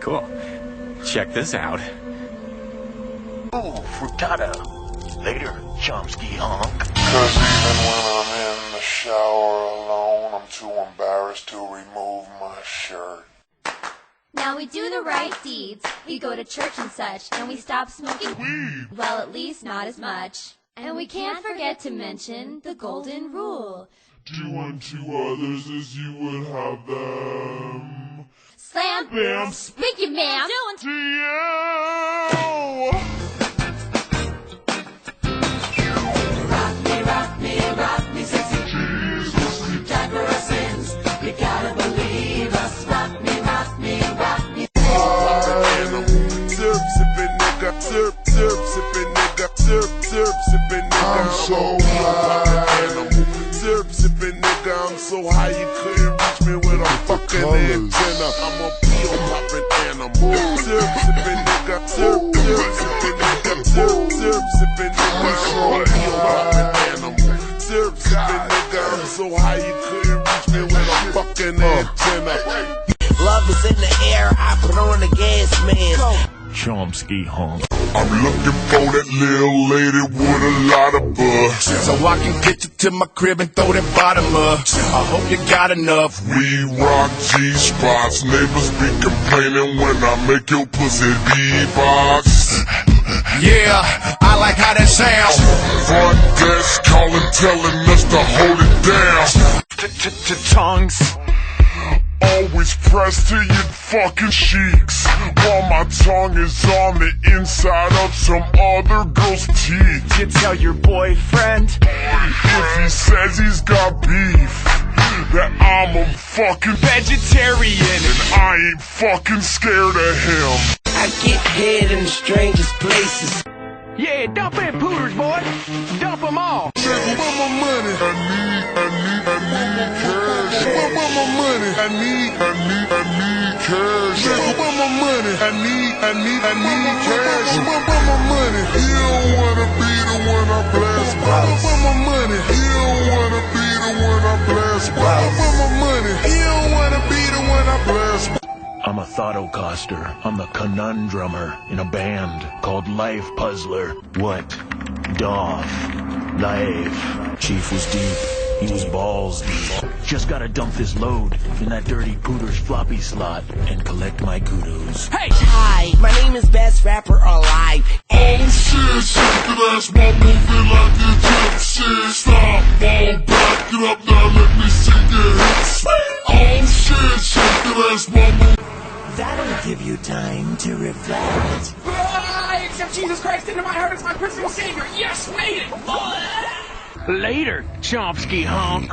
Cool. Check this out. Ooh, frittata. Later, Chompski Honk. Cause even when I'm in the shower alone, I'm too embarrassed to remove my shirt. Now we do the right deeds. We go to church and such, and we stop smoking weed. Well, at least not as much. And we can't forget to mention the golden rule. Do unto others as you would have them. Slam, Bam, speak you, ma'am. to you. Rock me, sexy Jesus. Die for our sins. You gotta believe us. Rock me, rock me, rock me. Syrup sipping nigga, syrup sipping nigga, syrup sipping nigga. I'm so high. Syrup sipping nigga, I'm so high you couldn't reach me with a fucking antenna. I'm a peel popping animal. Syrup sipping nigga, syrup sipping nigga, syrup sipping nigga. I'm a peel popping animal. Syrup sipping nigga, I'm so high you couldn't reach me with a fucking antenna. Love is in the air. I put on the gas man. Chompski Honk. I'm looking for that little lady with a lot of buzz, so I can get you to my crib and throw that bottom up. I hope you got enough. We rock G-spots. Neighbors be complaining when I make your pussy beatbox. Yeah, I like how that sounds. Front desk calling, telling us to hold it down. Tongues. Always pressed to your fucking cheeks, while my tongue is on the inside of some other girl's teeth. You tell your boyfriend If he says he's got beef, that I'm a fucking vegetarian. and I ain't fucking scared of him. I get head in the strangest places. Yeah, dump in pooters, boy. Dump them all. Where my money? I need cash. Where my money? I need cash. Where my money? I need cash. Where my money? You don't wanna be the one I blast. Where my money? You don't wanna be the one I blast. Where my money? You don't wanna be the one I blast. I'm a thought-o-coster. I'm the conundrumer in a band called Life Puzzler. What? Doff. Life. Chief was deep. He was balls deep. Just gotta dump this load in that dirty pooter's floppy slot and collect my kudos. Hey! Hi, my name is Best Rapper Alive. Oh shit, shake that ass, my moving like you just shit. Stop, fall back it up now, let me see your hips. Oh shit, shake that ass, my moving. That'll give you time to reflect. I accept Jesus Christ into my heart as my personal savior. Yes, made it! Later, Chompski Honk.